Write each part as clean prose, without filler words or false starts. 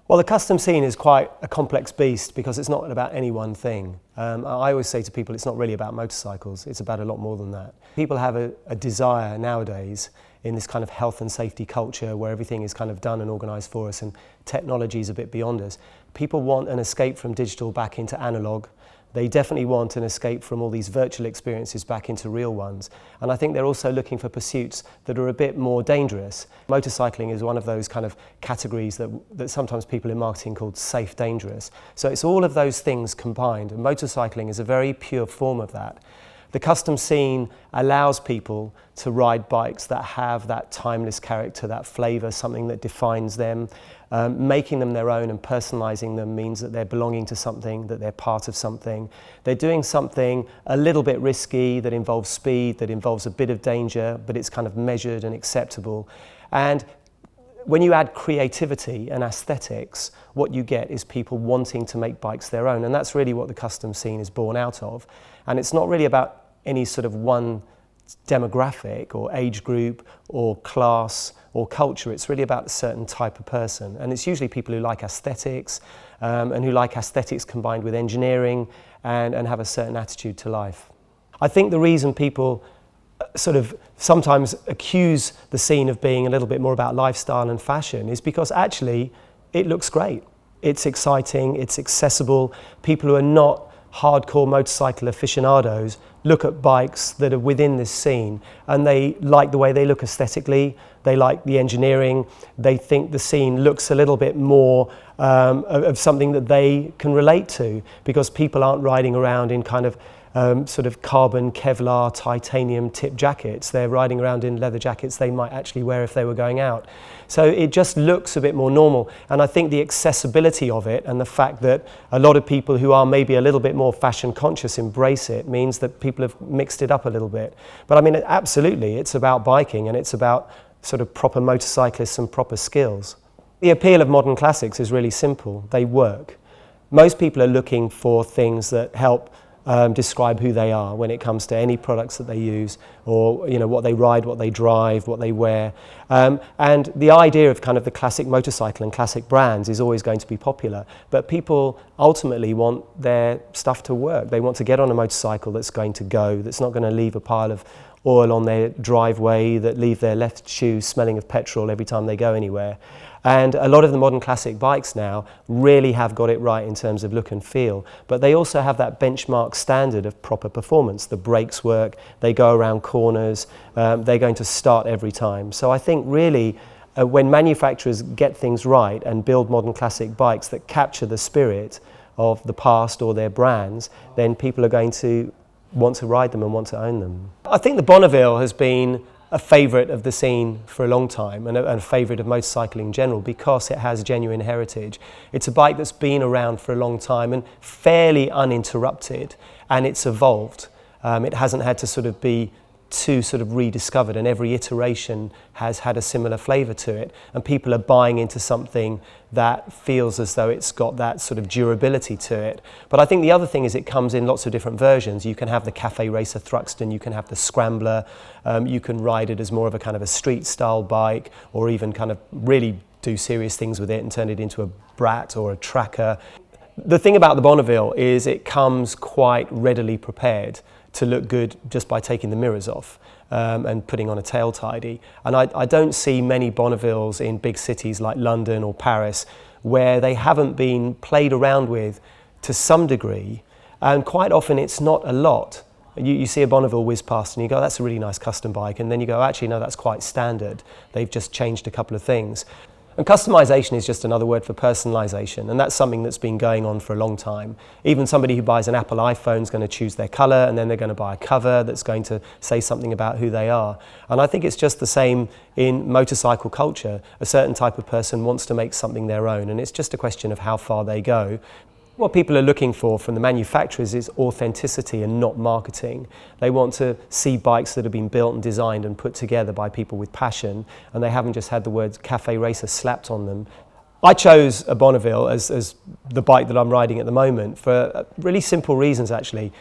Well, the custom scene is quite a complex beast because it's not about any one thing. I always say to people it's not really about motorcycles, it's about a lot more than that. People have a desire nowadays in this kind of health and safety culture where everything is kind of done and organised for us and technology is a bit beyond us. People want an escape from digital back into analogue. They definitely want an escape from all these virtual experiences back into real ones. And I think they're also looking for pursuits that are a bit more dangerous. Motorcycling is one of those kind of categories that sometimes people in marketing call safe dangerous. So it's all of those things combined. And motorcycling is a very pure form of that. The custom scene allows people to ride bikes that have that timeless character, that flavour, something that defines them. Making them their own and personalising them means that they're belonging to something, that they're part of something. They're doing something a little bit risky, that involves speed, that involves a bit of danger, but it's kind of measured and acceptable. And when you add creativity and aesthetics, what you get is people wanting to make bikes their own. And that's really what the custom scene is born out of. And it's not really about any sort of one demographic or age group or class or culture. It's really about a certain type of person. And it's usually people who like aesthetics and who like aesthetics combined with engineering and have a certain attitude to life. I think the reason people sort of sometimes accuse the scene of being a little bit more about lifestyle and fashion is because actually it looks great. It's exciting, it's accessible. People who are not hardcore motorcycle aficionados look at bikes that are within this scene and they like the way they look aesthetically, they like the engineering, they think the scene looks a little bit more of something that they can relate to because people aren't riding around in kind of sort of carbon, Kevlar, titanium tip jackets. They're riding around in leather jackets they might actually wear if they were going out. So it just looks a bit more normal. And I think the accessibility of it and the fact that a lot of people who are maybe a little bit more fashion conscious embrace it means that people have mixed it up a little bit. But I mean, absolutely, it's about biking and it's about sort of proper motorcyclists and proper skills. The appeal of modern classics is really simple. They work. Most people are looking for things that help describe who they are when it comes to any products that they use or what they ride, what they drive, what they wear. And the idea of kind of the classic motorcycle and classic brands is always going to be popular, but people ultimately want their stuff to work. They want to get on a motorcycle that's going to go, that's not going to leave a pile of oil on their driveway, that leave their left shoe smelling of petrol every time they go anywhere. And a lot of the modern classic bikes now really have got it right in terms of look and feel, but they also have that benchmark standard of proper performance. The brakes work, they go around corners, they're going to start every time. So I think really when manufacturers get things right and build modern classic bikes that capture the spirit of the past or their brands, then people are going to want to ride them and want to own them. I think the Bonneville has been a favourite of the scene for a long time and a favourite of motorcycling in general because it has genuine heritage. It's a bike that's been around for a long time and fairly uninterrupted, and it's evolved. It hasn't had to sort of be too sort of rediscovered, and every iteration has had a similar flavour to it, and people are buying into something that feels as though it's got that sort of durability to it. But I think the other thing is it comes in lots of different versions. You can have the Cafe Racer Thruxton, you can have the Scrambler, you can ride it as more of a kind of a street style bike, or even kind of really do serious things with it and turn it into a Brat or a Tracker. The thing about the Bonneville is it comes quite readily prepared to look good just by taking the mirrors off and putting on a tail tidy. And I don't see many Bonnevilles in big cities like London or Paris where they haven't been played around with to some degree, and quite often it's not a lot. You see a Bonneville whiz past and you go, that's a really nice custom bike, and then you go, actually no, that's quite standard. They've just changed a couple of things. And customization is just another word for personalization, and that's something that's been going on for a long time. Even somebody who buys an Apple iPhone is going to choose their color, and then they're going to buy a cover that's going to say something about who they are. And I think it's just the same in motorcycle culture. A certain type of person wants to make something their own, and it's just a question of how far they go. What people are looking for from the manufacturers is authenticity and not marketing. They want to see bikes that have been built and designed and put together by people with passion, and they haven't just had the words Cafe Racer slapped on them. I chose a Bonneville as the bike that I'm riding at the moment for really simple reasons, actually.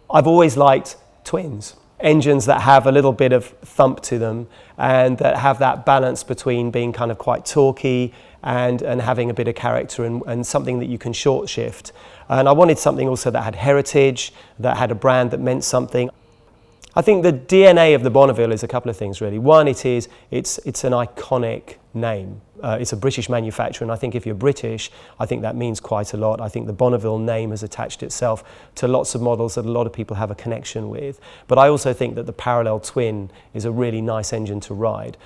I've always liked twins. engines that have a little bit of thump to them and that have that balance between being kind of quite torquey and having a bit of character and something that you can short shift. And I wanted something also that had heritage, that had a brand that meant something. I think the DNA of the Bonneville is a couple of things really. One, it's an iconic name. It's a British manufacturer, and I think if you're British, I think that means quite a lot. I think the Bonneville name has attached itself to lots of models that a lot of people have a connection with. But I also think that the parallel twin is a really nice engine to ride.